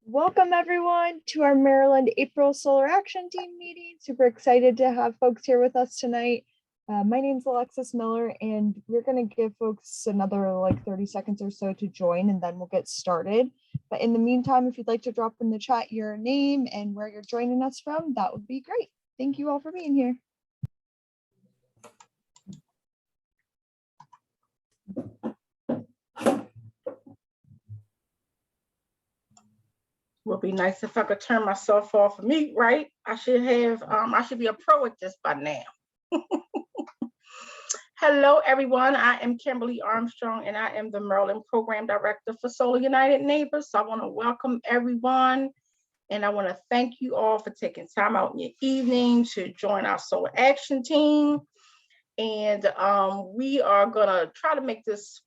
Welcome everyone to our Maryland April Solar Action Team meeting. Super excited to have folks here with us tonight. My name's Alexis Miller and we're going to give folks another 30 seconds or so to join and then we'll get started. But in the meantime, if you'd like to drop in the chat your name and where you're joining us from, that would be great. Thank you all for being here. Would be nice if I could turn myself off of mute, right? I should be a pro at this by now. Hello, everyone. I am Kimberly Armstrong, and I am the Maryland Program Director for Solar United Neighbors. So I want to welcome everyone, and I want to thank you all for taking time out in your evening to join our Solar Action Team. And we are going to make this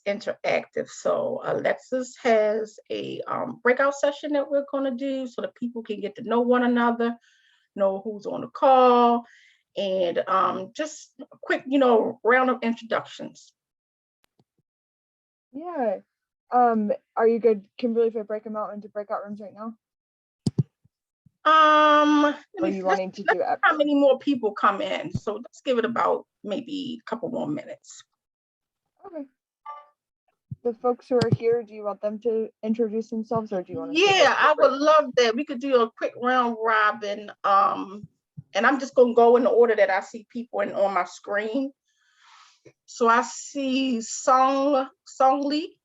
interactive. So Alexis has a breakout session that we're going to do so that people can get to know one another, know who's on the call, and just a quick, round of introductions. Yeah. Are you good, Kimberly, if I break them out into breakout rooms right now? How many more people come in? So let's give it about maybe a couple more minutes. Okay. The folks who are here, do you want them to introduce themselves or do you want to? Yeah, I would love that. We could do a quick round robin. And I'm just going to go in the order that I see people on my screen. So I see Song Lee.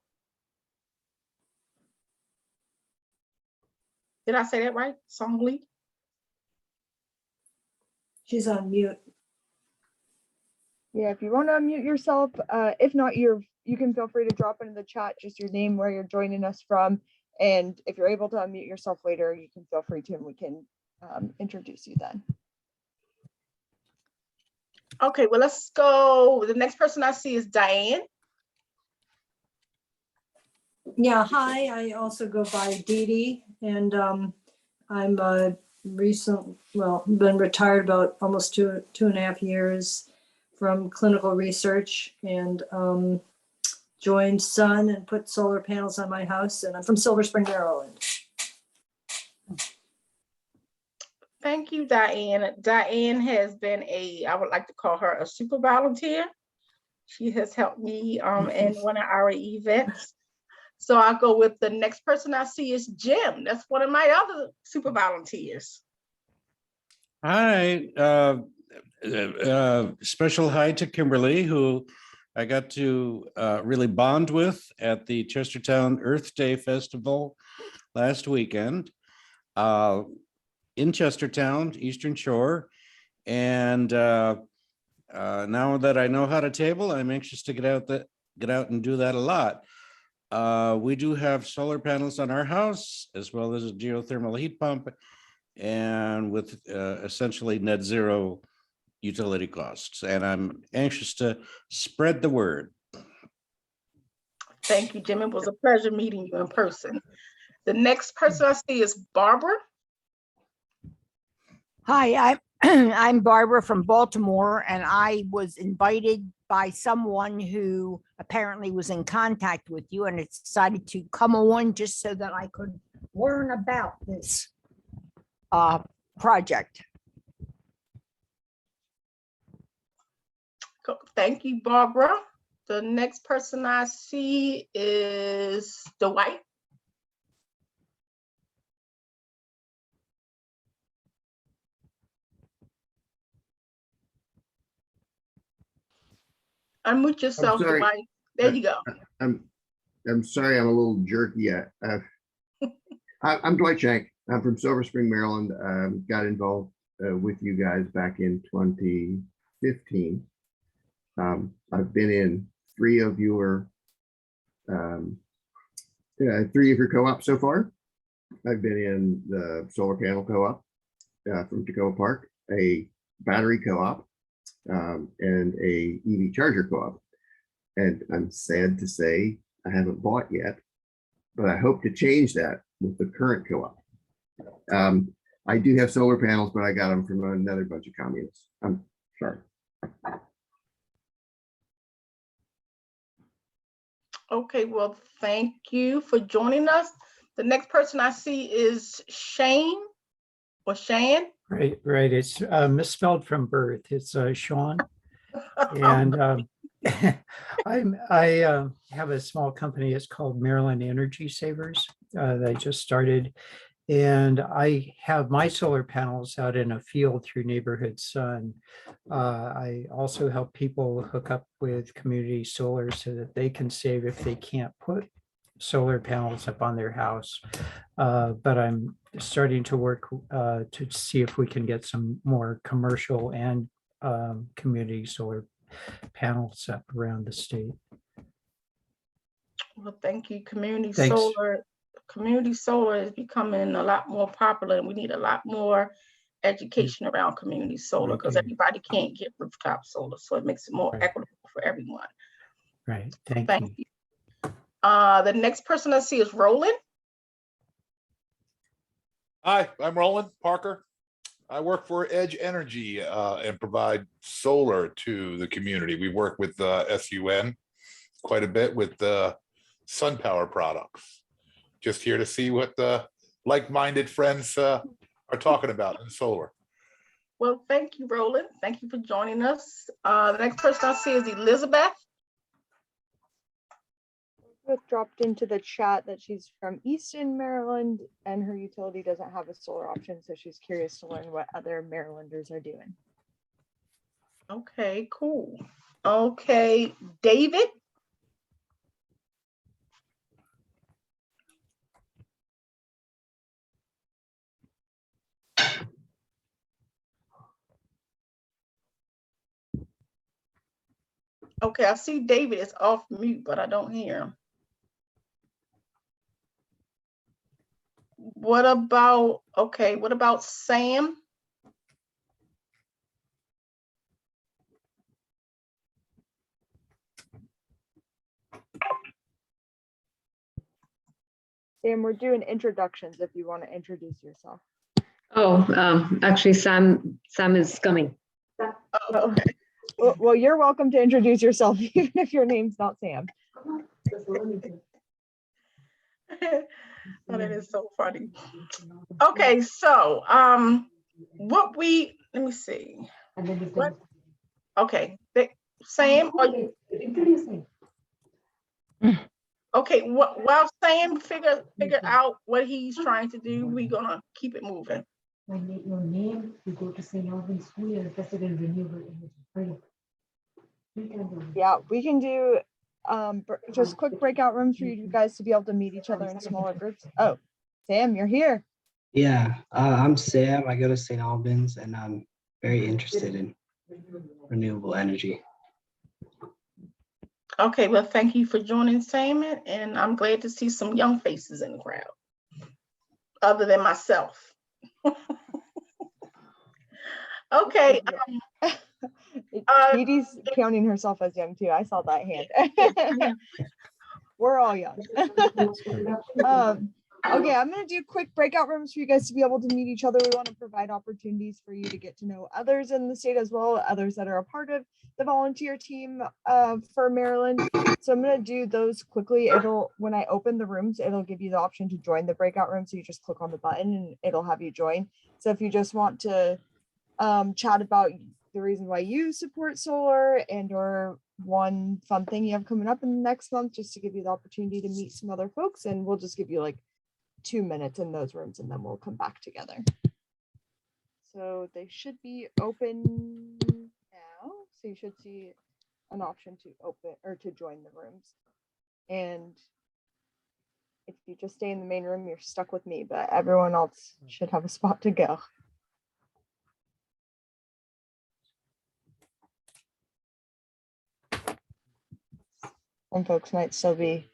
Did I say that right? Song Lee? She's on mute. Yeah, if you want to unmute yourself, if not, you can feel free to drop into the chat just your name, where you're joining us from, and if you're able to unmute yourself later, you can feel free to, and we can introduce you then. Okay, well, let's go. The next person I see is Diane. Yeah, hi. I also go by Dee Dee, and I'm been retired about almost two and a half years from clinical research, and joined Sun and put solar panels on my house, and I'm from Silver Spring, Maryland. Thank you, Diane. Diane has been I would like to call her a super volunteer. She has helped me in one of our events. So I'll go with the next person I see is Jim. That's one of my other super volunteers. Hi, special hi to Kimberly, who I got to really bond with at the Chestertown Earth Day Festival last weekend in Chestertown, Eastern Shore. And now that I know how to table, I'm anxious to get out and do that a lot. We do have solar panels on our house, as well as a geothermal heat pump, and with essentially net zero utility costs. And I'm anxious to spread the word. Thank you, Jim. It was a pleasure meeting you in person. The next person I see is Barbara. Hi, I'm Barbara from Baltimore, and I was invited by someone who apparently was in contact with you, and it's decided to come on just so that I could learn about this project. Thank you, Barbara. The next person I see is Dwight. Unmute yourself, Dwight. There you go. I'm sorry, I'm a little jerky. I'm Dwight Shank. I'm from Silver Spring, Maryland. Got involved with you guys back in 2015. I've been in three of your co-ops so far. I've been in the solar panel co-op from Tacoma Park, a battery co-op, and a EV charger co-op. And I'm sad to say I haven't bought yet, but I hope to change that with the current co-op. I do have solar panels, but I got them from another bunch of communists. I'm sorry. Okay, well, thank you for joining us. The next person I see is Shane or Shan. Right, right. It's misspelled from birth. It's Sean. And I have a small company. It's called Maryland Energy Savers. That I just started. And I have my solar panels out in a field through Neighborhood Sun. I also help people hook up with community solar so that they can save if they can't put solar panels up on their house. But I'm starting to work to see if we can get some more commercial and community solar panels up around the state. Well, thank you. Community Thanks. solar. Community solar is becoming a lot more popular, and we need a lot more education around community solar because Okay. everybody can't get rooftop solar. So it makes it more Right. equitable for everyone. Right. Thank Thank you. you. The next person I see is Roland. Hi, I'm Roland Parker. I work for Edge Energy and provide solar to the community. We work with SUN quite a bit with sun power products. Just here to see what the like-minded friends are talking about in solar. Well, thank you, Roland. Thank you for joining us. The next person I see is Elizabeth. Elizabeth dropped into the chat that she's from Easton, Maryland, and her utility doesn't have a solar option, so she's curious to learn what other Marylanders are doing. Okay, cool. Okay, David. Okay, I see David is off mute, but I don't hear him. What about Sam? Sam, we're doing introductions if you want to introduce yourself. Oh, actually, Sam is coming. Oh, okay. Well, you're welcome to introduce yourself, even if your name's not Sam. Oh, that is so funny. Okay, so let me see. What? Okay, Sam, okay, while Sam figure out what he's trying to do, we're gonna keep it moving. Your name, you go to St. Albans School, you're interested in renewable energy. Yeah, we can do just quick breakout rooms for you guys to be able to meet each other in smaller groups. Oh, Sam, you're here. Yeah, I'm Sam. I go to St. Albans and I'm very interested in renewable energy. Okay, well, thank you for joining, Sam, and I'm glad to see some young faces in the crowd, other than myself. Okay. Edie's counting herself as young too. I saw that hand. We're all young. Okay, I'm going to do quick breakout rooms for you guys to be able to meet each other. We want to provide opportunities for you to get to know others in the state as well, others that are a part of the volunteer team for Maryland. So I'm going to do those quickly. When I open the rooms, it'll give you the option to join the breakout room. So you just click on the button and it'll have you join. So if you just want to chat about the reason why you support solar and or one fun thing you have coming up in the next month, just to give you the opportunity to meet some other folks, and we'll just give you like 2 minutes in those rooms and then we'll come back together. So they should be open now. So you should see an option to open or to join the rooms. And if you just stay in the main room, you're stuck with me, but everyone else should have a spot to go. Some folks might still be.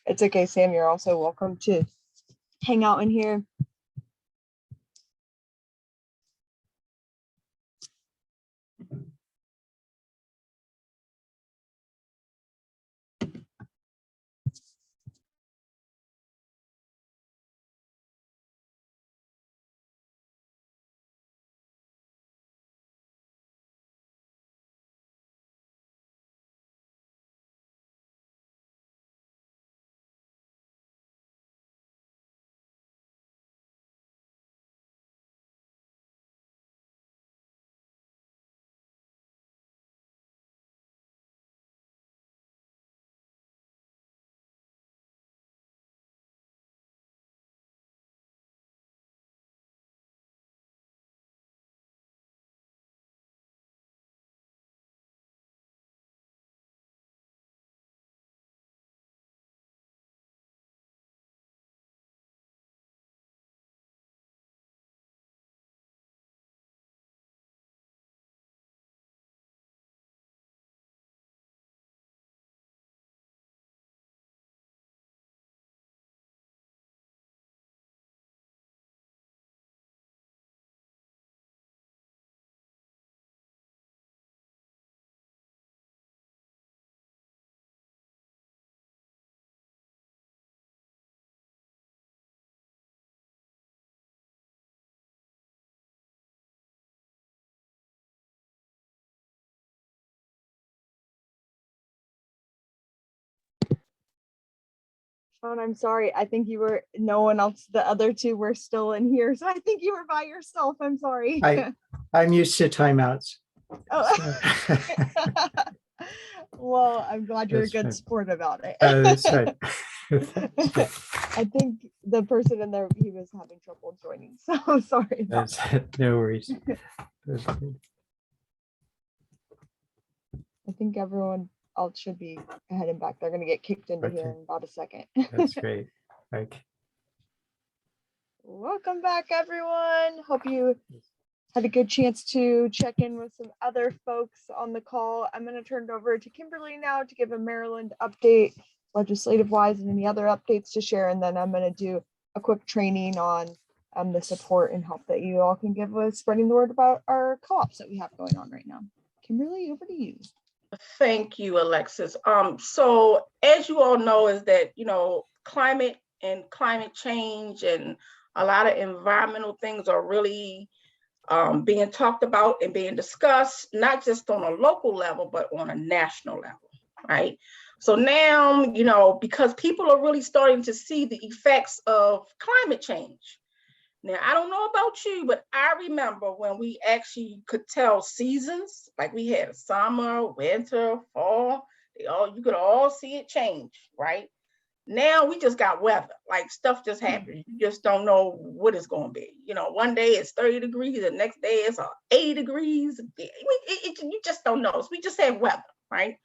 It's okay, Sam. You're also welcome to hang out in here. Sean, I'm sorry. I think you were, no one else, the other two were still in here. So I think you were by yourself. I'm sorry. I'm used to timeouts. Oh. So- Well, I'm glad you're a That's good right. sport about it. That's right. That's right. I think the person in there, he was having trouble joining. So sorry about That's no worries. That's good. I think everyone else should be heading back. They're going to get kicked into here Okay. in about a second. That's great. Okay. Welcome back, everyone. Hope you had a good chance to check in with some other folks on the call. I'm going to turn it over to Kimberly now to give a Maryland update, legislative wise, and any other updates to share. And then I'm going to do a quick training on the support and help that you all can give with spreading the word about our co-ops that we have going on right now. Kimberly, over to you. Thank you, Alexis. So as you all know, is that, climate and climate change and a lot of environmental things are really being talked about and being discussed, not just on a local level, but on a national level, right? So now, because people are really starting to see the effects of climate change. Now, I don't know about you, but I remember when we actually could tell seasons, like we had summer, winter, fall, you could all see it change, right? Now we just got weather, like stuff just happens. You just don't know what it's going to be. One day it's 30 degrees, the next day it's 80 degrees. You just don't know. So we just have weather, right?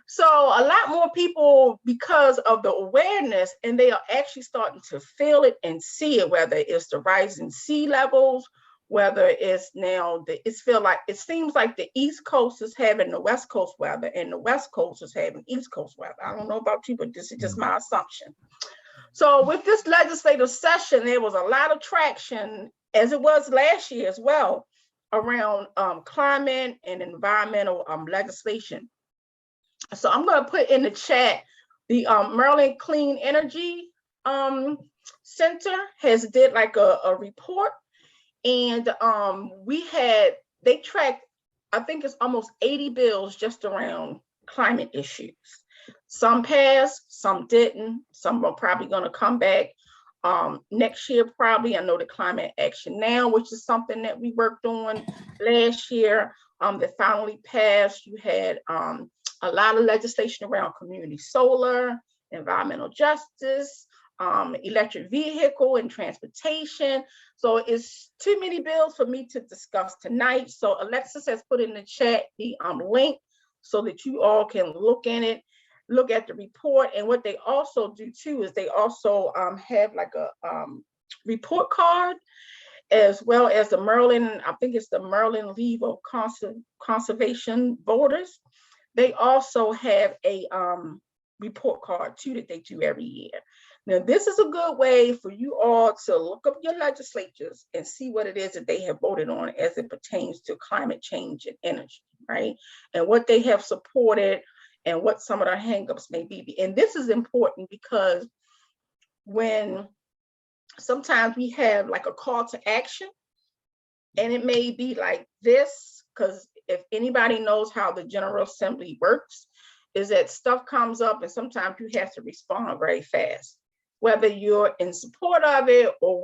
So a lot more people, because of the awareness, and they are actually starting to feel it and see it, whether it's the rising sea levels, whether it's now it seems like the East Coast is having the West Coast weather and the West Coast is having East Coast weather. I don't know about you, but this is just my assumption. So with this legislative session, there was a lot of traction, as it was last year as well, around climate and environmental legislation. So I'm going to put in the chat, the Maryland Clean Energy Center has did like a report, and they tracked, I think it's almost 80 bills just around climate issues. Some passed, some didn't, some are probably going to come back next year probably. I know the Climate Action Now, which is something that we worked on last year, that finally passed. You had a lot of legislation around community solar, environmental justice, electric vehicle and transportation. So it's too many bills for me to discuss tonight. So Alexis has put in the chat the link so that you all can look in it, look at the report. And what they also do too is they also have like a report card, as well as the Maryland, I think it's the Maryland League of Conservation Voters. They also have a report card too that they do every year. Now, this is a good way for you all to look up your legislatures and see what it is that they have voted on as it pertains to climate change and energy, right? And what they have supported and what some of their hangups may be. And this is important because when sometimes we have like a call to action, and it may be like this, because if anybody knows how the General Assembly works, is that stuff comes up and sometimes you have to respond very fast, whether you're in support of it or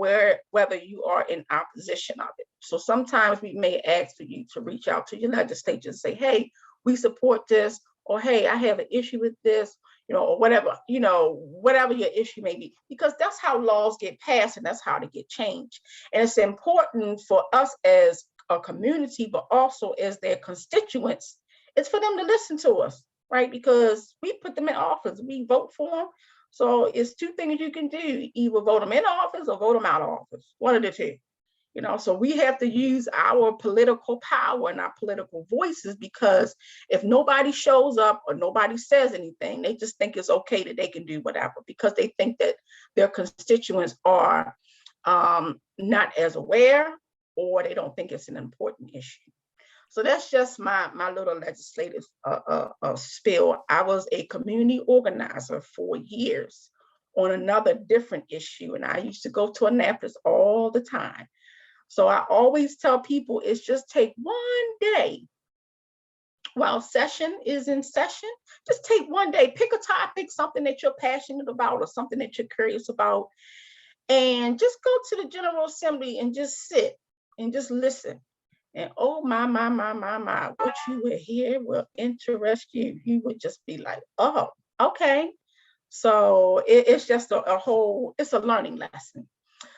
whether you are in opposition of it. So sometimes we may ask for you to reach out to your legislature and say, hey, we support this, or hey, I have an issue with this, or whatever, whatever your issue may be, because that's how laws get passed and that's how they get changed. And it's important for us as a community, but also as their constituents, it's for them to listen to us, right? Because we put them in office, we vote for them. So it's two things you can do, either vote them in office or vote them out of office, one of the two. So we have to use our political power and our political voices, because if nobody shows up or nobody says anything, they just think it's okay that they can do whatever, because they think that their constituents are not as aware, or they don't think it's an important issue. So that's just my little legislative spill. I was a community organizer for years on another different issue, and I used to go to Annapolis all the time. So I always tell people, it's just take one day while session is in session, just take one day, pick a topic, something that you're passionate about or something that you're curious about, and just go to the General Assembly and just sit and just listen. And oh my, what you will hear will interest you. You would just be like, oh, okay. So it's just a whole, it's a learning lesson.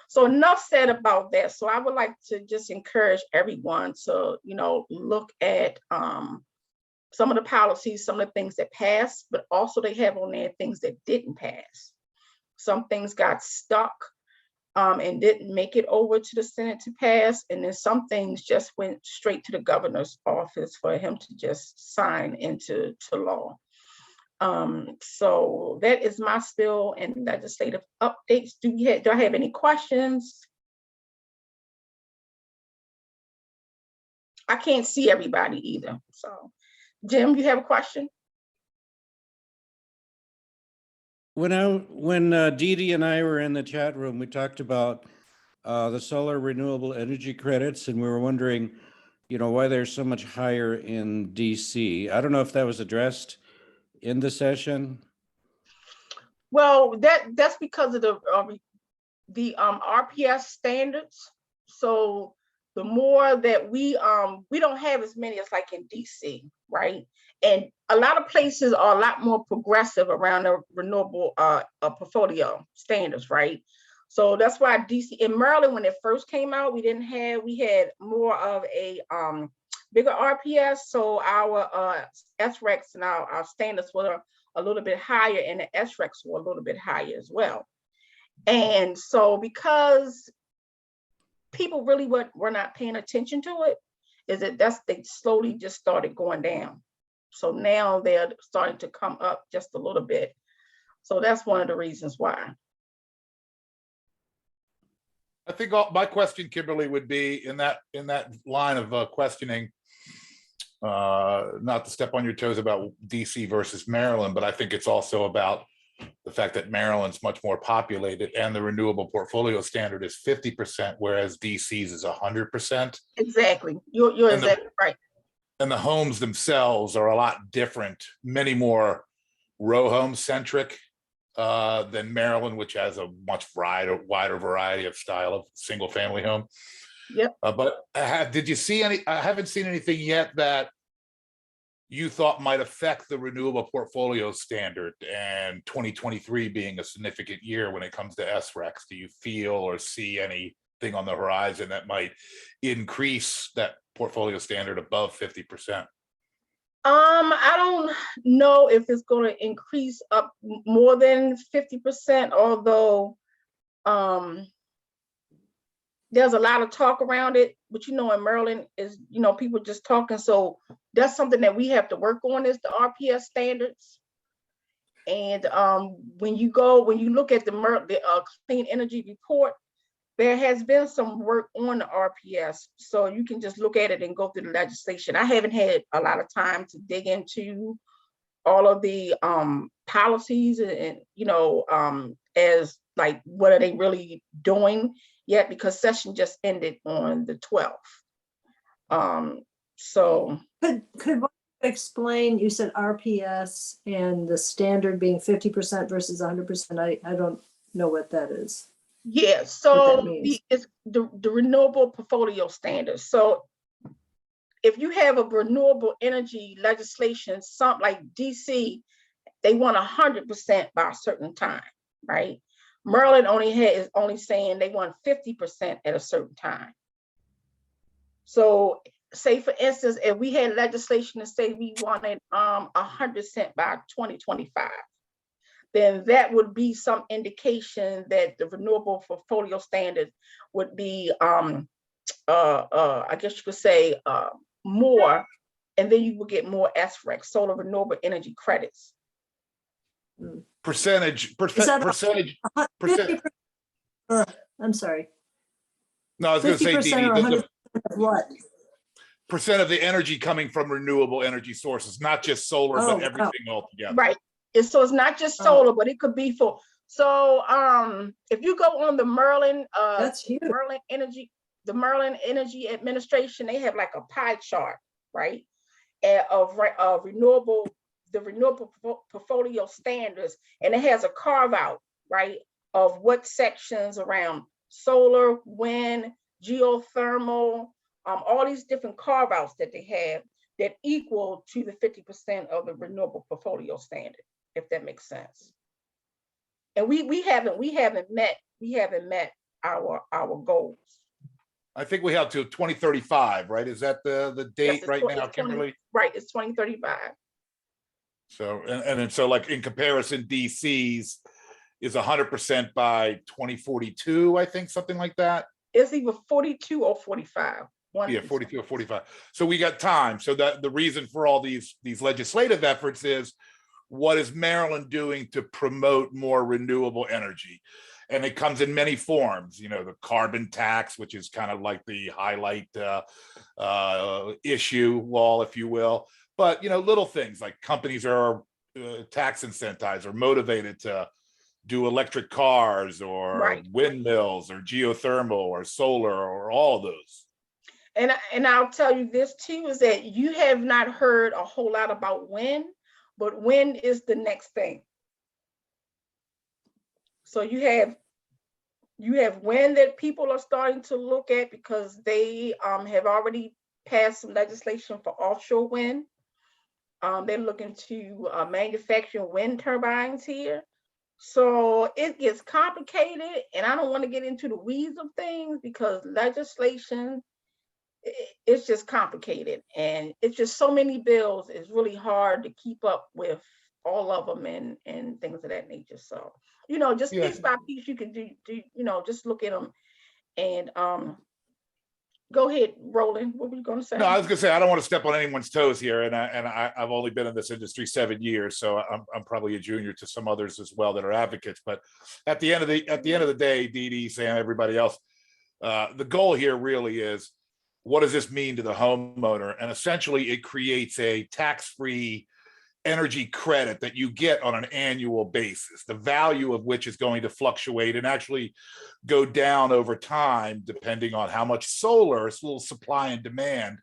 So enough said about that. So I would like to just encourage everyone to, look at some of the policies, some of the things that passed, but also they have on there things that didn't pass. Some things got stuck and didn't make it over to the Senate to pass. And then some things just went straight to the governor's office for him to just sign into law. So that is my spill and legislative updates. Do I have any questions? I can't see everybody either. So Jim, you have a question? When Dee Dee and I were in the chat room, we talked about the solar renewable energy credits, and we were wondering, why they're so much higher in DC. I don't know if that was addressed in the session. Well, that's because of the RPS standards. So the more that we don't have as many as like in DC, right? And a lot of places are a lot more progressive around the renewable portfolio standards, right? So that's why DC in Maryland, when it first came out, we had more of a bigger RPS. So our SRECs and our standards were a little bit higher, and the SRECs were a little bit higher as well. And so because people really were not paying attention to it, they slowly just started going down. So now they're starting to come up just a little bit. So that's one of the reasons why. I think my question, Kimberly, would be in that line of questioning, not to step on your toes about DC versus Maryland, but I think it's also about the fact that Maryland's much more populated and the renewable portfolio standard is 50%, whereas DC's is 100%. Exactly. You're exactly right. And the homes themselves are a lot different, many more row home centric than Maryland, which has a much wider variety of style of single family home. Yep. But did you see any? I haven't seen anything yet that you thought might affect the renewable portfolio standard, and 2023 being a significant year when it comes to SRECs. Do you feel or see anything on the horizon that might increase that portfolio standard above 50%? I don't know if it's going to increase up more than 50%, although there's a lot of talk around it, but in Maryland is, people just talking. So that's something that we have to work on, is the RPS standards. And when you look at the Clean Energy Report, there has been some work on the RPS. So you can just look at it and go through the legislation. I haven't had a lot of time to dig into all of the policies and, as like, what are they really doing yet, because session just ended on the 12th. So could one explain, you said RPS and the standard being 50% versus 100%. I don't know what that is. Yeah, so it's the renewable portfolio standards. So if you have a renewable energy legislation, something like DC, they want 100% by a certain time, right? Maryland is only saying they want 50% at a certain time. So say, for instance, if we had legislation to say we wanted 100% by 2025, then that would be some indication that the renewable portfolio standard would be, I guess you could say, more, and then you will get more SREC, solar renewable energy credits. Percentage. I'm sorry. No, I was going to say, 50% of what? Percent of the energy coming from renewable energy sources, not just solar, but everything altogether. Right. So it's not just solar, but it could be for. So if you go on the Maryland, that's huge. The Maryland Energy Administration, they have like a pie chart, right? of renewable, the renewable portfolio standards, and it has a carve out, right, of what sections around solar, wind, geothermal, all these different carve outs that they have that equal to the 50% of the renewable portfolio standard, if that makes sense. And we haven't met our goals. I think we have to 2035, right? Is that the date Yes, right now, Kimberly? Right, it's 2035. So, and then so like in comparison, DC's is 100% by 2042, I think, something like that. It's either 42 or 45. Yeah, 42 or 45. So we got time. So that the reason for all these legislative efforts is, what is Maryland doing to promote more renewable energy? And it comes in many forms, you know, the carbon tax, which is kind of like the highlight issue wall, if you will. But, you know, little things like companies are tax incentivized or motivated to do electric cars or Right. windmills or geothermal or solar or all of those. And I'll tell you this too, is that you have not heard a whole lot about wind, but wind is the next thing. So you have wind that people are starting to look at because they have already passed some legislation for offshore wind. They're looking to manufacture wind turbines here. So it gets complicated, and I don't want to get into the weeds of things because legislation, it's just complicated, and it's just so many bills. It's really hard to keep up with all of them and things of that nature. So, you know, just piece by piece, you can do you know, just look at them. And go ahead, Roland. What were you going to say? No, I was going to say, I don't want to step on anyone's toes here, and I've only been in this industry 7 years, so I'm probably a junior to some others as well that are advocates. But at the end of the day, Dee Dee, Sam, everybody else, the goal here really is, what does this mean to the homeowner? And essentially, it creates a tax-free energy credit that you get on an annual basis, the value of which is going to fluctuate and actually go down over time, depending on how much solar. It's a little supply and demand.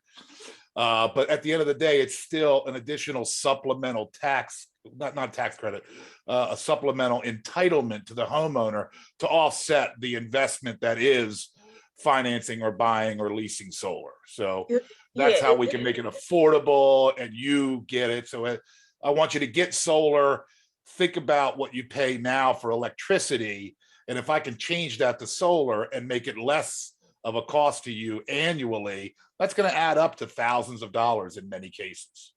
But at the end of the day, it's still an additional supplemental tax, not tax credit, a supplemental entitlement to the homeowner to offset the investment that is financing or buying or leasing solar. So that's how we can make it affordable and you get it. So I want you to get solar, think about what you pay now for electricity. And if I can change that to solar and make it less of a cost to you annually, that's going to add up to thousands of dollars in many cases.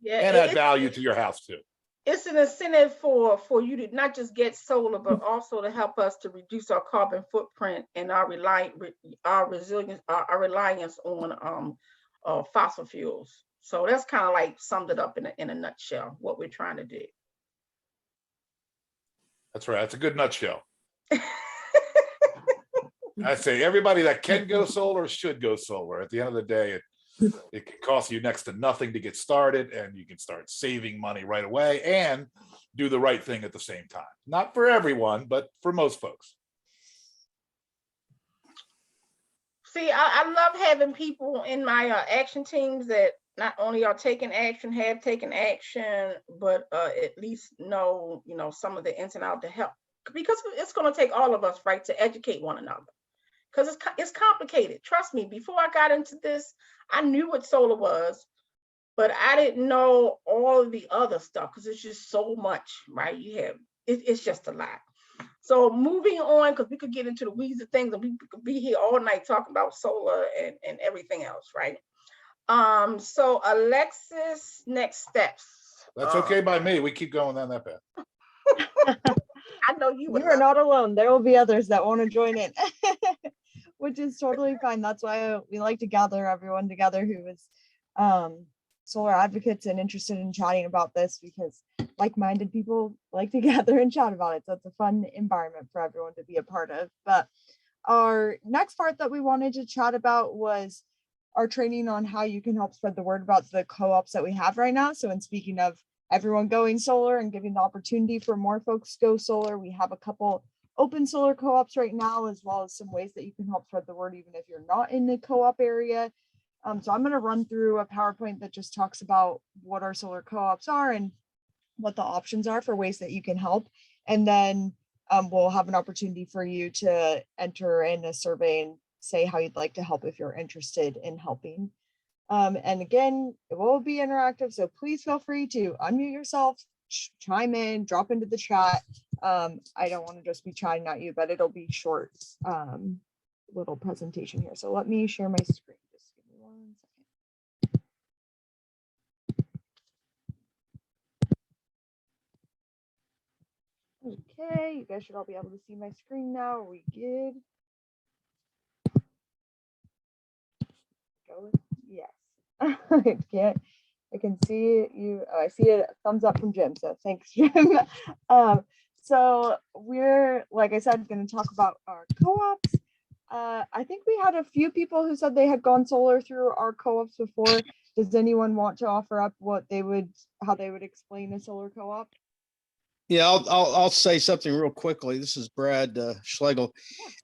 Yeah, and add value to your house too. It's an incentive for you to not just get solar, but also to help us to reduce our carbon footprint and our reliance on fossil fuels. So that's kind of like summed it up in a nutshell, what we're trying to do. That's right. That's a good nutshell. I say everybody that can go solar should go solar. At the end of the day, it can cost you next to nothing to get started, and you can start saving money right away and do the right thing at the same time. Not for everyone, but for most folks. See, I love having people in my action teams that not only are taking action, have taken action, but at least know, some of the ins and outs to help. Because it's going to take all of us, right, to educate one another. Because it's complicated. Trust me, before I got into this, I knew what solar was, but I didn't know all of the other stuff because it's just so much, right? It's just a lot. So moving on, because we could get into the weeds of things and we could be here all night talking about solar and everything else, right? So Alexis, next steps. That's okay by me. We keep going down that path. I know you are not alone. There will be others that want to join in, which is totally fine. That's why we like to gather everyone together who is solar advocates and interested in chatting about this, because like-minded people like to gather and chat about it. So it's a fun environment for everyone to be a part of. But our next part that we wanted to chat about was our training on how you can help spread the word about the co-ops that we have right now. So in speaking of everyone going solar and giving the opportunity for more folks to go solar, we have a couple open solar co-ops right now, as well as some ways that you can help spread the word even if you're not in the co-op area. So I'm going to run through a PowerPoint that just talks about what our solar co-ops are and what the options are for ways that you can help. And then we'll have an opportunity for you to enter in a survey and say how you'd like to help if you're interested in helping. And again, it will be interactive, so please feel free to unmute yourself, chime in, drop into the chat. I don't want to just be chatting at you, but it'll be short little presentation here. So let me share my screen. Just give me 1 second. Okay, you guys should all be able to see my screen now. Are we good? Go. Yes. I can see you. Oh, I see a thumbs up from Jim. So thanks, Jim. So we're, like I said, going to talk about our co-ops. I think we had a few people who said they had gone solar through our co-ops before. Does anyone want to offer up how they would explain a solar co-op? Yeah, I'll say something real quickly. This is Brad Schlegel.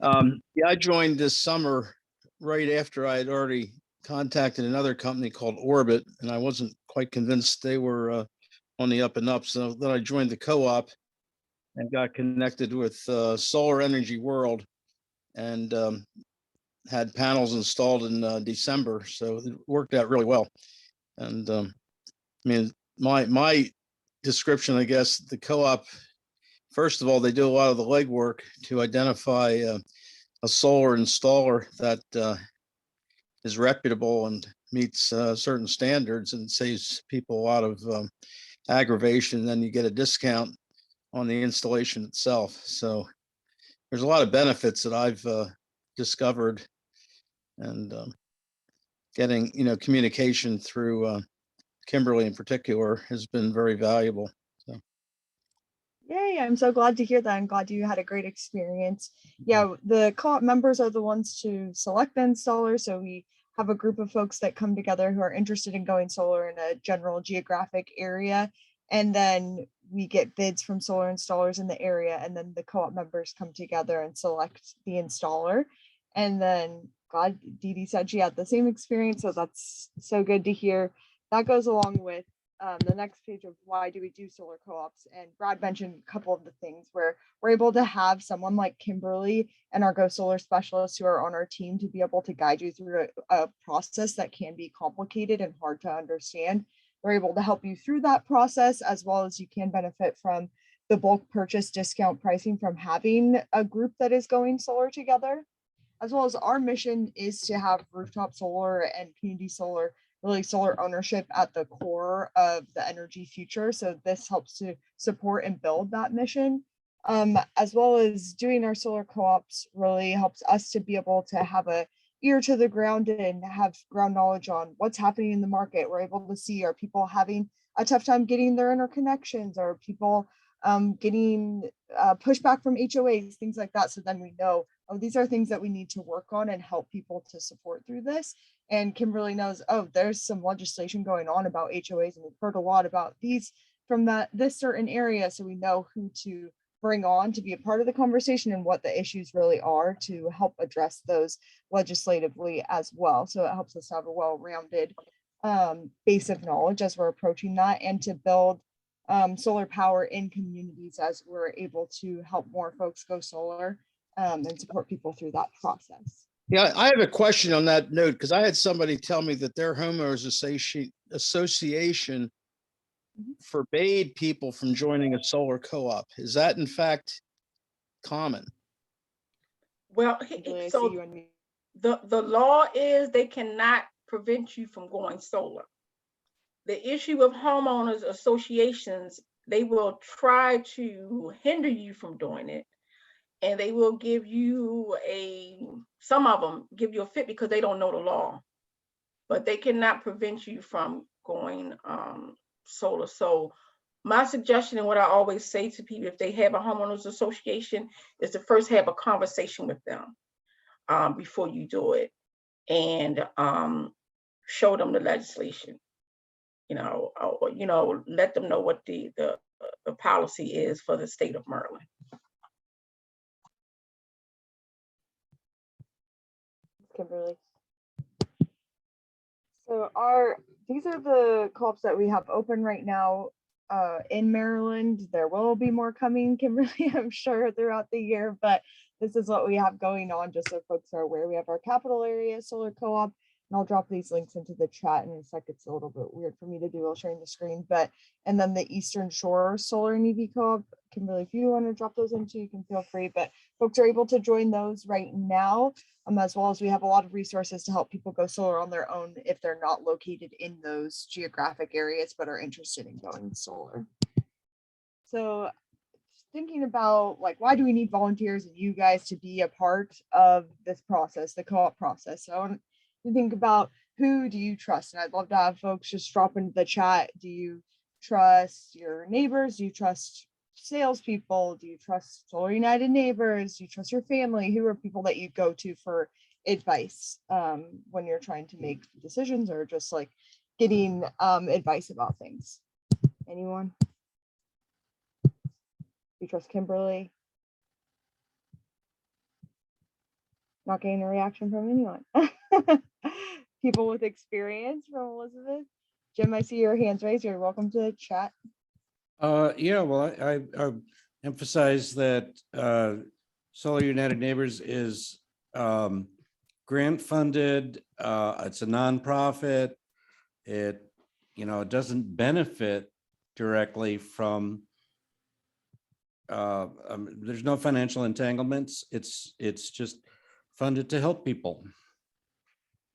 Yeah, I joined this summer right after I had already contacted another company called Orbit, and I wasn't quite convinced they were on the up and up. So then I joined the co-op and got connected with Solar Energy World, and had panels installed in December. So it worked out really well. And I mean, my description, I guess, the co-op, first of all, they do a lot of the legwork to identify a solar installer that is reputable and meets certain standards and saves people a lot of aggravation. Then you get a discount on the installation itself. So there's a lot of benefits that I've discovered, and getting, communication through Kimberly in particular has been very valuable. So. Yay, I'm so glad to hear that. I'm glad you had a great experience. Yeah, the co-op members are the ones to select the installer. So we have a group of folks that come together who are interested in going solar in a general geographic area. And then we get bids from solar installers in the area. And then the co-op members come together and select the installer. And then God, Dee Dee said she had the same experience. So that's so good to hear. That goes along with the next page of why do we do solar co-ops, and Brad mentioned a couple of the things where we're able to have someone like Kimberly and our Go Solar specialists who are on our team to be able to guide you through a process that can be complicated and hard to understand. We're able to help you through that process, as well as you can benefit from the bulk purchase discount pricing from having a group that is going solar together, as well as our mission is to have rooftop solar and community solar, really solar ownership at the core of the energy future. So this helps to support and build that mission, as well as doing our solar co-ops really helps us to be able to have a ear to the ground and have ground knowledge on what's happening in the market. We're able to see, are people having a tough time getting their interconnections? Are people getting pushback from HOAs, things like that. So then we know, oh, these are things that we need to work on and help people to support through this. And Kimberly knows, oh, there's some legislation going on about HOAs, and we've heard a lot about these from this certain area. So we know who to bring on to be a part of the conversation and what the issues really are to help address those legislatively as well. So it helps us have a well-rounded base of knowledge as we're approaching that, and to build solar power in communities as we're able to help more folks go solar and support people through that process. Yeah, I have a question on that note, because I had somebody tell me that their homeowners association forbade people from joining a solar co-op. Is that in fact common? Well, so the law is they cannot prevent you from going solar. The issue of homeowners associations, they will try to hinder you from doing it. And they will give you some of them give you a fit because they don't know the law, but they cannot prevent you from going solar. So my suggestion, and what I always say to people, if they have a homeowners association, is to first have a conversation with them before you do it, and show them the legislation, or, let them know what the policy is for the state of Maryland. Kimberly. So these are the co-ops that we have open right now in Maryland. There will be more coming, Kimberly, I'm sure, throughout the year, but this is what we have going on, just so folks are aware. We have our capital area solar co-op, and I'll drop these links into the chat in a sec. It's a little bit weird for me to do while sharing the screen, and then the Eastern Shore Solar and EV Co-op. Kimberly, if you want to drop those into, you can feel free, but folks are able to join those right now, as well as we have a lot of resources to help people go solar on their own if they're not located in those geographic areas, but are interested in going solar. So thinking about like, why do we need volunteers and you guys to be a part of this process, the co-op process? So you think about, who do you trust? And I'd love to have folks just drop into the chat. Do you trust your neighbors? Do you trust salespeople? Do you trust Solar United neighbors? Do you trust your family? Who are people that you go to for advice when you're trying to make decisions or just like getting advice about things? Anyone? You trust Kimberly? Not getting a reaction from anyone. People with experience from Elizabeth. Jim, I see your hands raised. You're welcome to chat. Yeah, well, I emphasize that Solar United Neighbors is grant funded. It's a nonprofit. It, it doesn't benefit directly from. There's no financial entanglements. It's just funded to help people.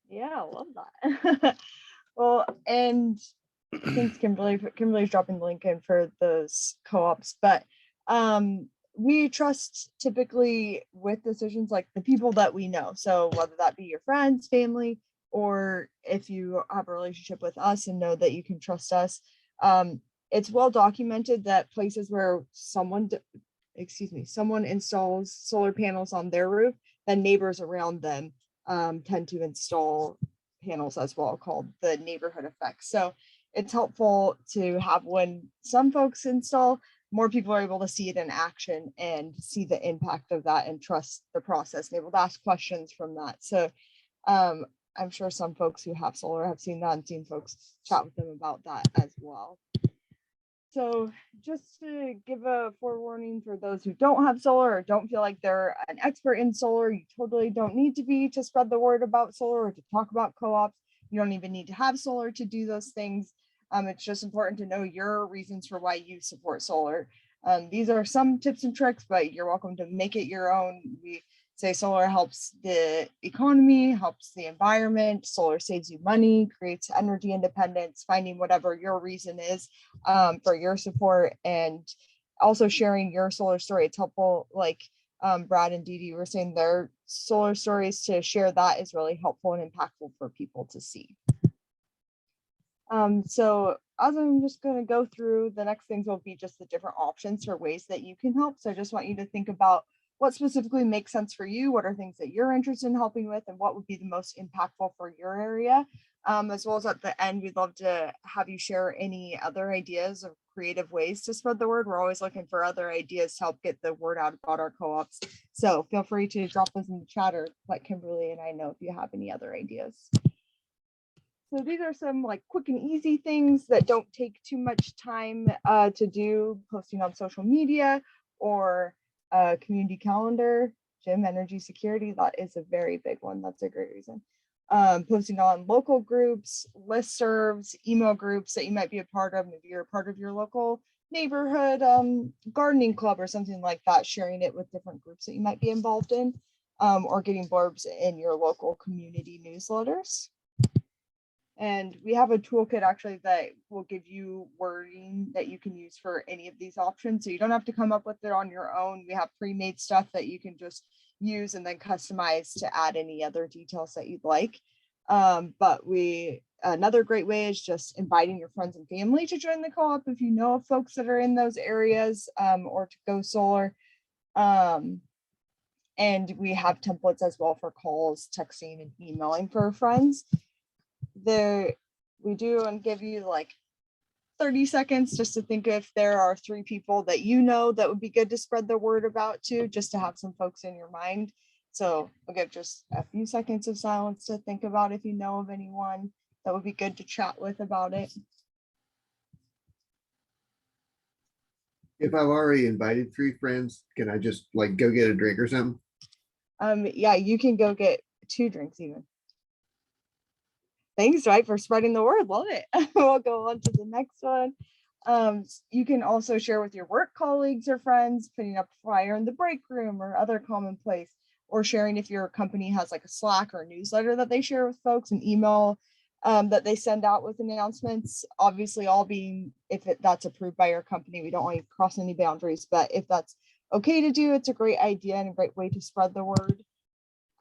Yeah, I love that. Well, and thanks, Kimberly. Kimberly's dropping the link in for those co-ops, but we trust typically with decisions like the people that we know. So whether that be your friends, family, or if you have a relationship with us and know that you can trust us, it's well documented that places where someone installs solar panels on their roof, then neighbors around them tend to install panels as well, called the neighborhood effect. So it's helpful to have, when some folks install, more people are able to see it in action and see the impact of that and trust the process and able to ask questions from that. So I'm sure some folks who have solar have seen that and seen folks chat with them about that as well. So just to give a forewarning for those who don't have solar or don't feel like they're an expert in solar, you totally don't need to be to spread the word about solar or to talk about co-ops. You don't even need to have solar to do those things. It's just important to know your reasons for why you support solar. These are some tips and tricks, but you're welcome to make it your own. We say solar helps the economy, helps the environment, solar saves you money, creates energy independence, finding whatever your reason is for your support, and also sharing your solar story. It's helpful, like Brad and Dee Dee were saying their solar stories, to share that is really helpful and impactful for people to see. So as I'm just going to go through, the next things will be just the different options or ways that you can help. So I just want you to think about what specifically makes sense for you, what are things that you're interested in helping with, and what would be the most impactful for your area. As well as at the end, we'd love to have you share any other ideas of creative ways to spread the word. We're always looking for other ideas to help get the word out about our co-ops. So feel free to drop those in the chat or let Kimberly and I know if you have any other ideas. So these are some like quick and easy things that don't take too much time to do, posting on social media or community calendar. Jim, energy security, that is a very big one. That's a great reason. Posting on local groups, listservs, email groups that you might be a part of. Maybe you're a part of your local neighborhood gardening club or something like that, sharing it with different groups that you might be involved in, or getting blurbs in your local community newsletters. And we have a toolkit actually that will give you wording that you can use for any of these options. So you don't have to come up with it on your own. We have pre-made stuff that you can just use and then customize to add any other details that you'd like. But another great way is just inviting your friends and family to join the co-op if you know of folks that are in those areas, or to go solar. And we have templates as well for calls, texting, and emailing for friends. We do and give you like 30 seconds just to think if there are 3 people that you know that would be good to spread the word about to, just to have some folks in your mind. So I'll give just a few seconds of silence to think about if you know of anyone. that would be good to chat with about it. If I've already invited 3 friends, can I just like go get a drink or something? Yeah, you can go get 2 drinks even. Thanks, Dwight, for spreading the word. Love it. We'll go on to the next one. You can also share with your work colleagues or friends, putting up a flyer in the break room or other common place, or sharing if your company has like a Slack or a newsletter that they share with folks, an email that they send out with announcements. Obviously, all being if that's approved by your company. We don't want to cross any boundaries, but if that's okay to do, it's a great idea and a great way to spread the word.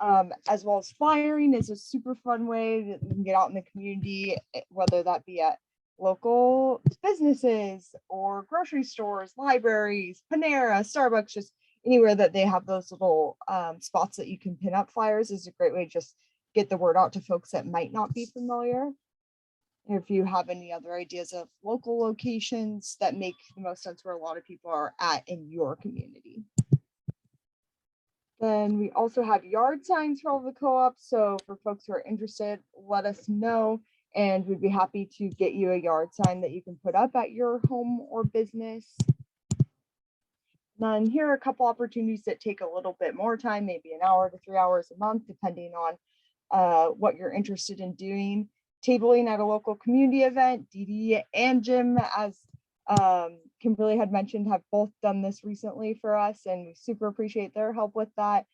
As well as flyering is a super fun way that you can get out in the community, whether that be at local businesses or grocery stores, libraries, Panera, Starbucks, just anywhere that they have those little spots that you can pin up flyers is a great way to just get the word out to folks that might not be familiar. If you have any other ideas of local locations that make the most sense where a lot of people are at in your community. Then we also have yard signs for all the co-ops. So for folks who are interested, let us know and we'd be happy to get you a yard sign that you can put up at your home or business. Then here are a couple opportunities that take a little bit more time, maybe an hour to 3 hours a month, depending on what you're interested in doing. Tabling at a local community event. Dee Dee and Jim, as Kimberly had mentioned, have both done this recently for us, and we super appreciate their help with that.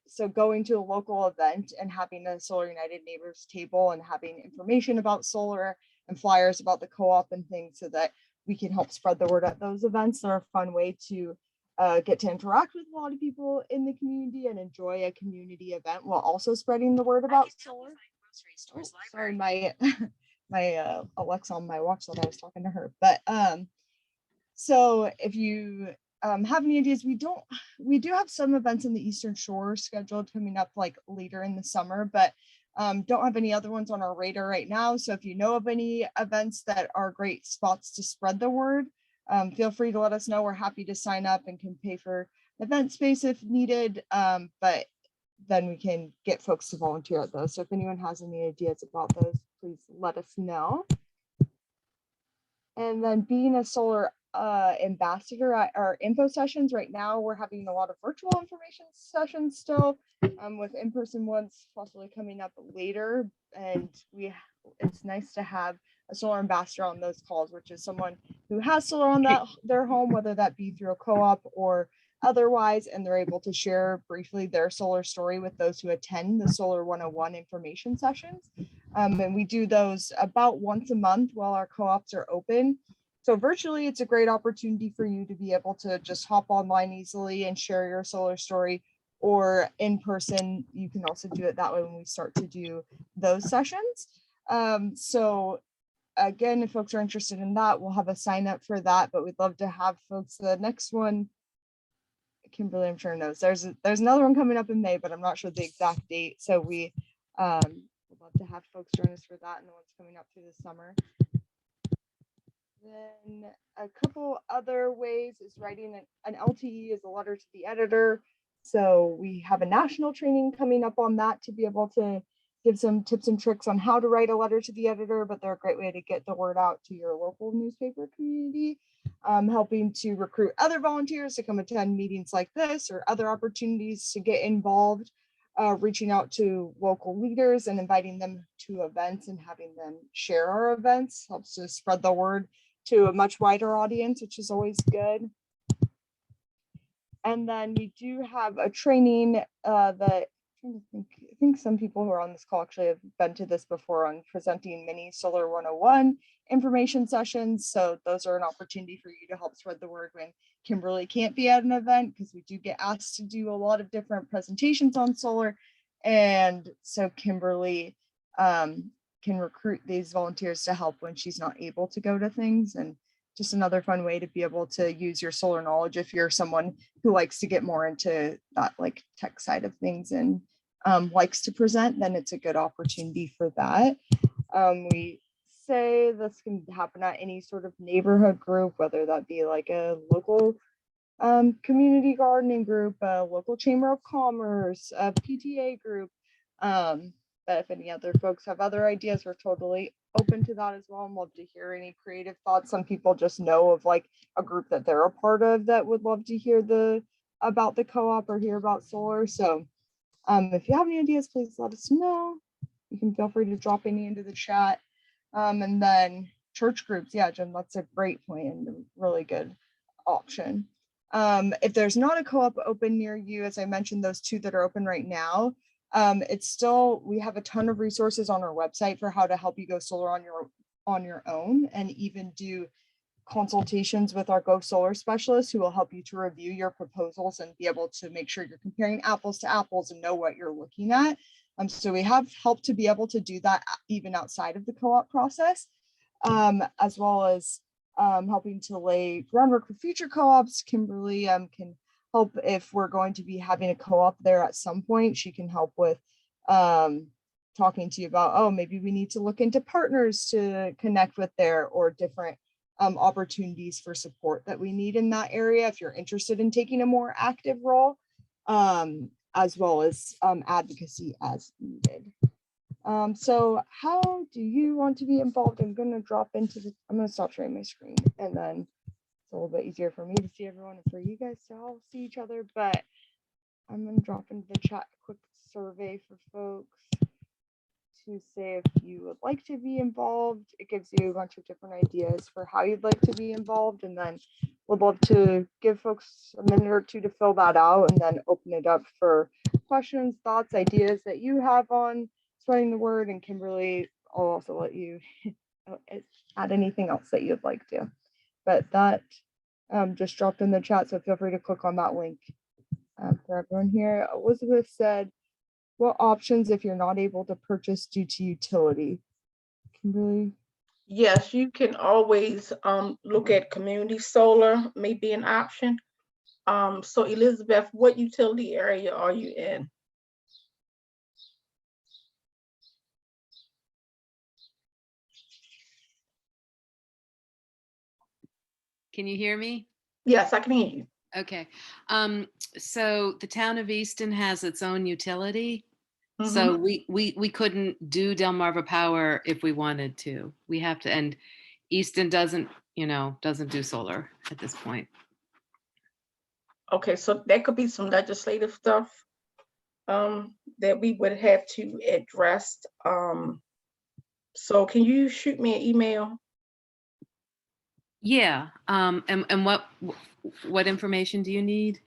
So going to a local event and having a Solar United Neighbors table and having information about solar and flyers about the co-op and things so that we can help spread the word at those events are a fun way to get to interact with a lot of people in the community and enjoy a community event while also spreading the word about solar. Oh, sorry, my my Alexa on my watch that I was talking to her. But so if you have any ideas, we do have some events in the Eastern Shore scheduled coming up like later in the summer, but don't have any other ones on our radar right now. So if you know of any events that are great spots to spread the word, feel free to let us know. We're happy to sign up and can pay for event space if needed. But then we can get folks to volunteer at those. So if anyone has any ideas about those, please let us know. And then being a solar ambassador at our info sessions right now, we're having a lot of virtual information sessions still, with in-person ones possibly coming up later. And it's nice to have a solar ambassador on those calls, which is someone who has solar on their home, whether that be through a co-op or otherwise, and they're able to share briefly their solar story with those who attend the Solar 101 information sessions. And we do those about once a month while our co-ops are open. So virtually, it's a great opportunity for you to be able to just hop online easily and share your solar story, or in person, you can also do it that way when we start to do those sessions. So again, if folks are interested in that, we'll have a sign up for that, but we'd love to have folks. The next one, Kimberly, I'm sure knows, there's another one coming up in May, but I'm not sure the exact date. So we would love to have folks join us for that and the ones coming up through the summer. Then a couple other ways is writing an LTE is a letter to the editor. So we have a national training coming up on that to be able to give some tips and tricks on how to write a letter to the editor, but they're a great way to get the word out to your local newspaper community, helping to recruit other volunteers to come attend meetings like this or other opportunities to get involved, reaching out to local leaders and inviting them to events and having them share our events helps to spread the word to a much wider audience, which is always good. And then we do have a training that I think some people who are on this call actually have been to this before on presenting mini Solar 101 information sessions. So those are an opportunity for you to help spread the word when Kimberly can't be at an event, because we do get asked to do a lot of different presentations on solar. And so Kimberly can recruit these volunteers to help when she's not able to go to things. And just another fun way to be able to use your solar knowledge if you're someone who likes to get more into that like tech side of things and likes to present, then it's a good opportunity for that. We say this can happen at any sort of neighborhood group, whether that be like a local community gardening group, a local chamber of commerce, a PTA group, But if any other folks have other ideas, we're totally open to that as well, and love to hear any creative thoughts. Some people just know of like a group that they're a part of that would love to hear about the co-op or hear about solar. So if you have any ideas, please let us know. You can feel free to drop any into the chat. And then church groups, yeah, Jim, that's a great point and a really good option. If there's not a co-op open near you, as I mentioned, those two that are open right now, it's still, we have a ton of resources on our website for how to help you go solar on your own, and even do consultations with our Go Solar specialists who will help you to review your proposals and be able to make sure you're comparing apples to apples and know what you're looking at. So we have help to be able to do that even outside of the co-op process, as well as helping to lay groundwork for future co-ops. Kimberly can help if we're going to be having a co-op there at some point. She can help with talking to you about, oh, maybe we need to look into partners to connect with there, or different opportunities for support that we need in that area if you're interested in taking a more active role, as well as advocacy as needed. So how do you want to be involved? I'm going to stop sharing my screen, and then it's a little bit easier for me to see everyone and for you guys to all see each other, but I'm going to drop into the chat a quick survey for folks to say if you would like to be involved. It gives you a bunch of different ideas for how you'd like to be involved, and then we'd love to give folks a minute or two to fill that out, and then open it up for questions, thoughts, ideas that you have on spreading the word. And Kimberly, I'll also let you add anything else that you'd like to. But that just dropped in the chat, so feel free to click on that link for everyone here. Elizabeth said, what options if you're not able to purchase due to utility? Kimberly? Yes, you can always look at community solar, may be an option. So Elizabeth, what utility area are you in? Can you hear me? Yes, I can hear you. Okay. So the town of Easton has its own utility. So we couldn't do Delmarva Power if we wanted to. We have to, and Easton doesn't do solar at this point. Okay, so that could be some legislative stuff that we would have to address. So can you shoot me an email? Yeah. And what information do you need?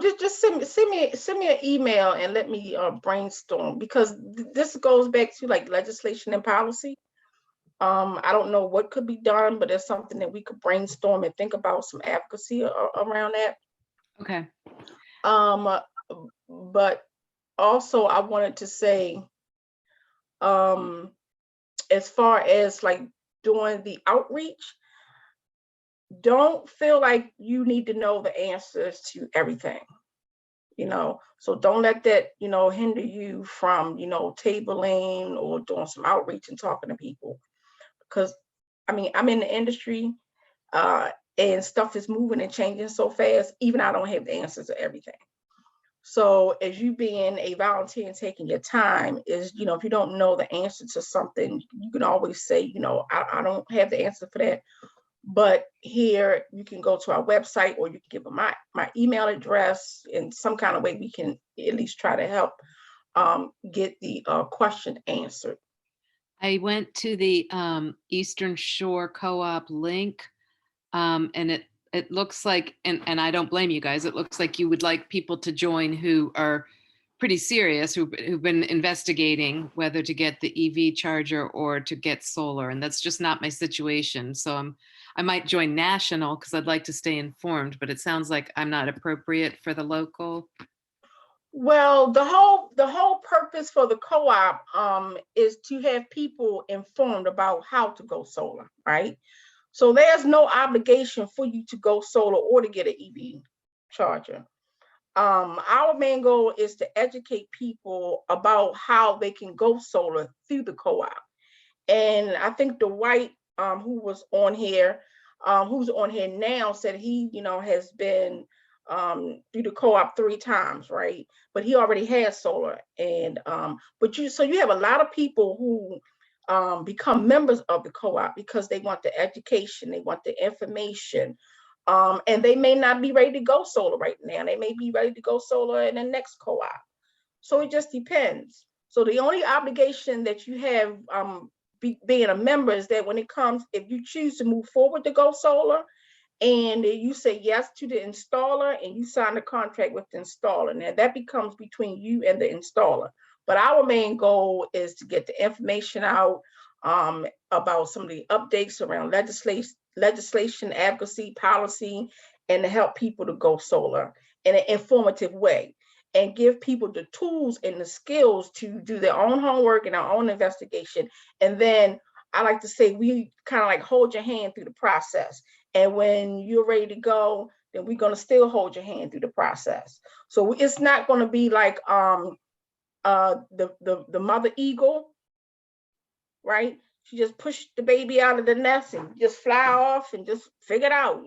Just send me an email and let me brainstorm, because this goes back to like legislation and policy. I don't know what could be done, but it's something that we could brainstorm and think about some advocacy around that. Okay. But also I wanted to say, as far as like doing the outreach, don't feel like you need to know the answers to everything, so don't let that, hinder you from, tabling or doing some outreach and talking to people. Because I mean, I'm in the industry and stuff is moving and changing so fast, even I don't have the answers to everything. So as you being a volunteer and taking your time is, if you don't know the answer to something, you can always say, I don't have the answer for that. But here you can go to our website, or you can give them my email address. In some kind of way, we can at least try to help get the question answered. I went to the Eastern Shore Co-op link, and it looks like, and I don't blame you guys, it looks like you would like people to join who are pretty serious, who've been investigating whether to get the EV charger or to get solar, and that's just not my situation. So I might join national because I'd like to stay informed, but it sounds like I'm not appropriate for the local. Well, the whole purpose for the co-op is to have people informed about how to go solar, right? So there's no obligation for you to go solar or to get an EV charger. Our main goal is to educate people about how they can go solar through the co-op. And I think Dwight, who was on here, who's on here now, said he, has been do the co-op 3 times, right? But he already has solar, and so you have a lot of people who become members of the co-op because they want the education, they want the information, and they may not be ready to go solar right now. They may be ready to go solar in the next co-op. So it just depends. So the only obligation that you have being a member is that when it comes, if you choose to move forward to go solar, and you say yes to the installer and you sign a contract with the installer, now that becomes between you and the installer. But our main goal is to get the information out about some of the updates around legislation, advocacy, policy, and to help people to go solar in an informative way, and give people the tools and the skills to do their own homework and their own investigation. And then I like to say, we kind of like hold your hand through the process. And when you're ready to go, then we're going to still hold your hand through the process. So it's not going to be like the mother eagle, right? She just pushed the baby out of the nest and just fly off and just figure it out,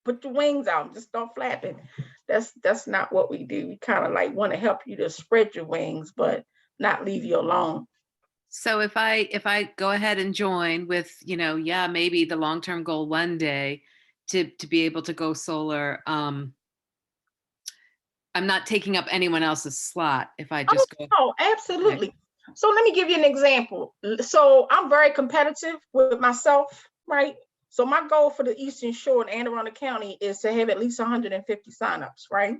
put your wings out and just start flapping. That's not what we do. We kind of like want to help you to spread your wings, but not leave you alone. So if I go ahead and join with, maybe the long-term goal one day to be able to go solar, I'm not taking up anyone else's slot if I just go. Oh, absolutely. Okay. So let me give you an example. So I'm very competitive with myself, right? So my goal for the Eastern Shore and Anne Arundel County is to have at least 150 signups, right?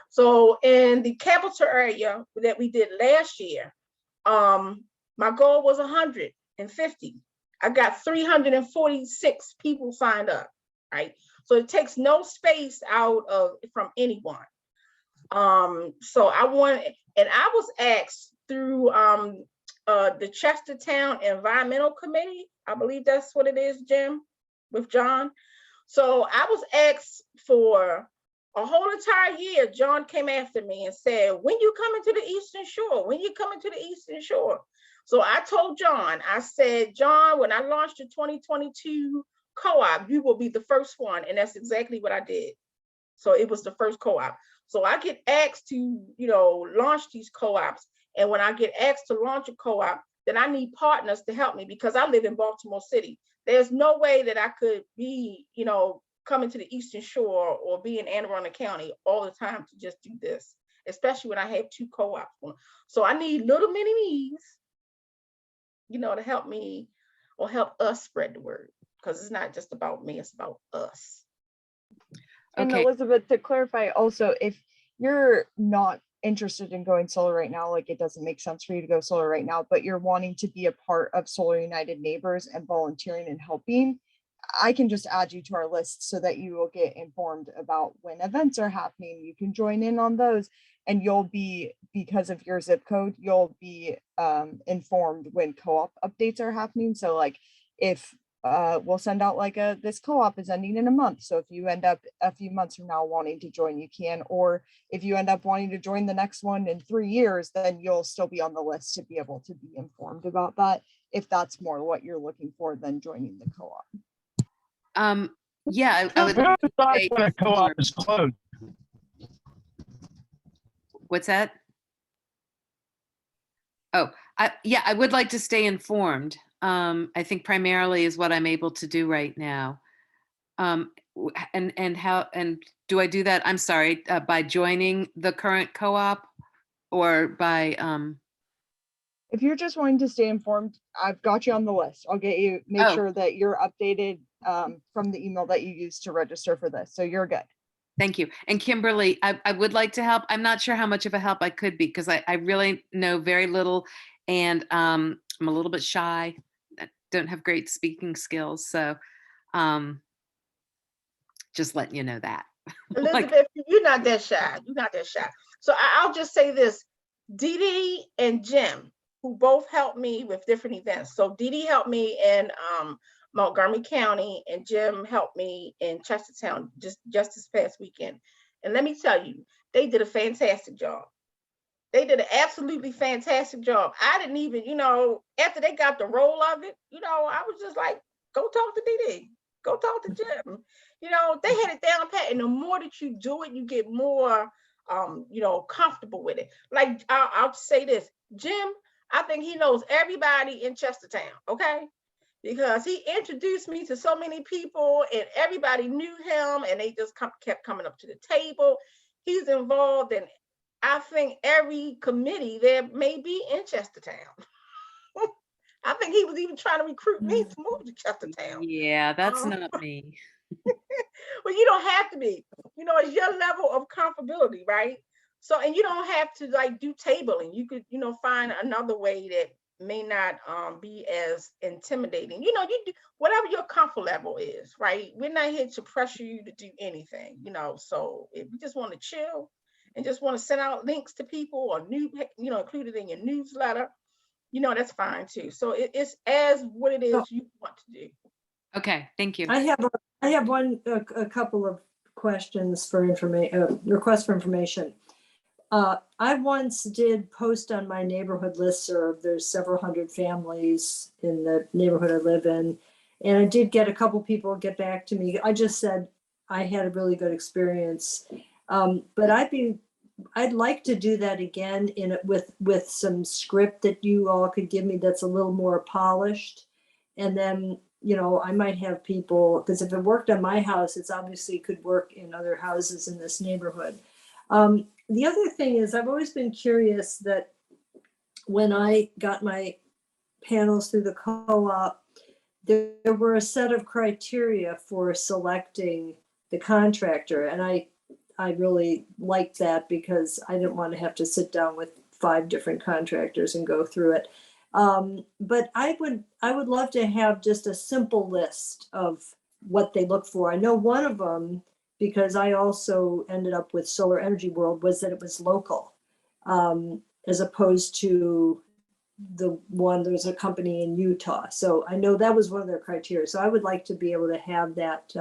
So in the capital area that we did last year, my goal was 150. I got 346 people signed up, right? So it takes no space out from anyone. So I was asked through the Chestertown Environmental Committee. I believe that's what it is, Jim, with John. So I was asked for a whole entire year. John came after me and said, when you coming to the Eastern Shore? When you coming to the Eastern Shore? So I told John, I said, John, when I launched the 2022 co-op, you will be the first one. And that's exactly what I did. So it was the first co-op. So I get asked to, launch these co-ops. And when I get asked to launch a co-op, then I need partners to help me because I live in Baltimore City. There's no way that I could be, coming to the Eastern Shore or be in Anne Arundel County all the time to just do this, especially when I have 2 co-ops. So I need little mini me's, to help me or help us spread the word, because it's not just about me, it's about us. And Elizabeth, to clarify also, if you're not interested in going solar right now, like it doesn't make sense for you to go solar right now, but you're wanting to be a part of Solar United Neighbors and volunteering and helping, I can just add you to our list so that you will get informed about when events are happening. You can join in on those, and you'll be, because of your zip code, you'll be informed when co-op updates are happening. So like if we'll send out like this co-op is ending in a month. So if you end up a few months from now wanting to join, you can, or if you end up wanting to join the next one in 3 years, then you'll still be on the list to be able to be informed about that, if that's more what you're looking for than joining the co-op. Yeah, I would like to stay when a co-op is closed. What's that? Oh, I would like to stay informed. I think primarily is what I'm able to do right now. And do I do that? I'm sorry, by joining the current co-op or by If you're just wanting to stay informed, I've got you on the list. I'll get you, make sure that you're updated from the email that you used to register for this. So you're good. Thank you. And Kimberly, I would like to help. I'm not sure how much of a help I could be because I really know very little, and I'm a little bit shy. I don't have great speaking skills. So just letting you know that. Elizabeth, you're not that shy. You're not that shy. So I'll just say this. Dee Dee and Jim, who both helped me with different events. So Dee Dee helped me in Montgomery County, and Jim helped me in Chestertown just this past weekend. And let me tell you, they did a fantastic job. They did an absolutely fantastic job. I didn't even, after they got the roll of it, I was just like, go talk to Dee Dee. Go talk to Jim. You know, they had it down pat, and the more that you do it, you get more, you know, comfortable with it. Like I'll say this, Jim, I think he knows everybody in Chestertown, okay? Because he introduced me to so many people, and everybody knew him, and they just kept coming up to the table. He's involved in, I think, every committee there may be in Chestertown. I think he was even trying to recruit me to move to Chestertown. Yeah, that's not me. Well, you don't have to be. You know, it's your level of comfortability, right? So, and you don't have to like do tabling. You could, you know, find another way that may not be as intimidating. You know, you do whatever your comfort level is, right? We're not here to pressure you to do anything, you know. So if you just want to chill and just want to send out links to people or you know, include it in your newsletter, you know, that's fine too. So it's as what it is you want to do. Okay, thank you. I have a couple of questions for information, requests for information. I once did post on my neighborhood listserv. There's several hundred families in the neighborhood I live in. And I did get a couple people get back to me. I just said I had a really good experience. But I'd like to do that again with some script that you all could give me that's a little more polished. And then, you know, I might have people, because if it worked on my house, it's obviously could work in other houses in this neighborhood. The other thing is I've always been curious that when I got my panels through the co-op, there were a set of criteria for selecting the contractor. And I really liked that because I didn't want to have to sit down with 5 different contractors and go through it. But I would love to have just a simple list of what they look for. I know one of them, because I also ended up with Solar Energy World, was that it was local, as opposed to there's a company in Utah. So I know that was one of their criteria. So I would like to be able to have that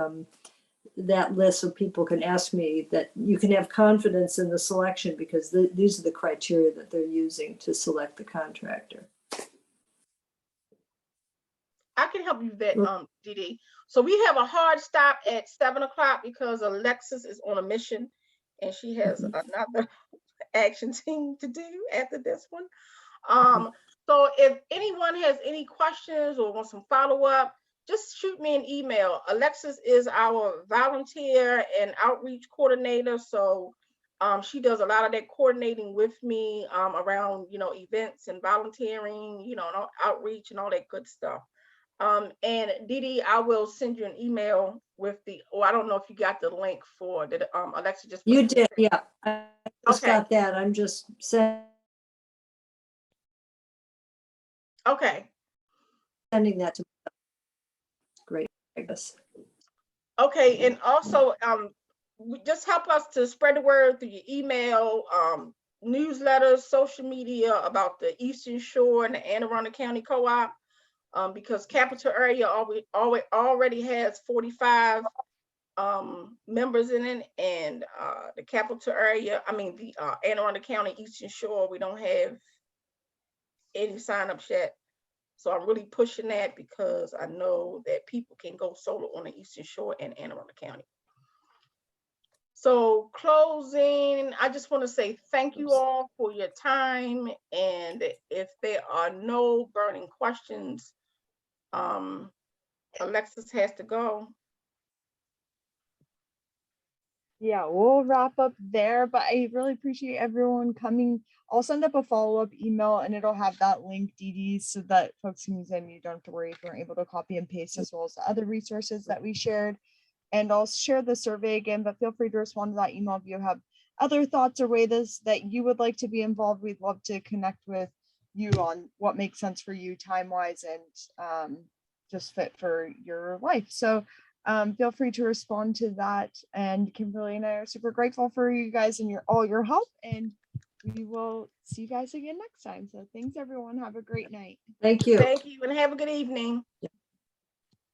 list so people can ask me, that you can have confidence in the selection because these are the criteria that they're using to select the contractor. I can help you with that, Dee. So we have a hard stop at 7 o'clock because Alexis is on a mission and she has another action team to do after this one. So if anyone has any questions or wants some follow-up, just shoot me an email. Alexis is our volunteer and outreach coordinator. So she does a lot of that coordinating with me around, you know, events and volunteering, you know, and outreach and all that good stuff. And Dee, I will send you an email with I don't know if you got the link for that. Alexa just. You did, yeah. I just got that. I'm just sending that to. Great, I guess. Okay, and also just help us to spread the word through your email, newsletters, social media about the Eastern Shore and the Anne Arundel County Co-op. Because Capital Area already has 45 members in it, and the Capital Area, the Anne Arundel County Eastern Shore, we don't have any signups yet. So I'm really pushing that because I know that people can go solar on the Eastern Shore and Anne Arundel County. So closing, I just want to say thank you all for your time, and if there are no burning questions, Alexis has to go. Yeah, we'll wrap up there, but I really appreciate everyone coming. I'll send up a follow-up email and it'll have that link, Dee, so that folks can use it and you don't have to worry if you're able to copy and paste, as well as the other resources that we shared. And I'll share the survey again, but feel free to respond to that email if you have other thoughts or ways that you would like to be involved. We'd love to connect with you on what makes sense for you time-wise and just fit for your life. So feel free to respond to that. And Kimberly and I are super grateful for you guys and all your help. And we will see you guys again next time. So thanks, everyone. Have a great night. Thank you. Thank you, and have a good evening.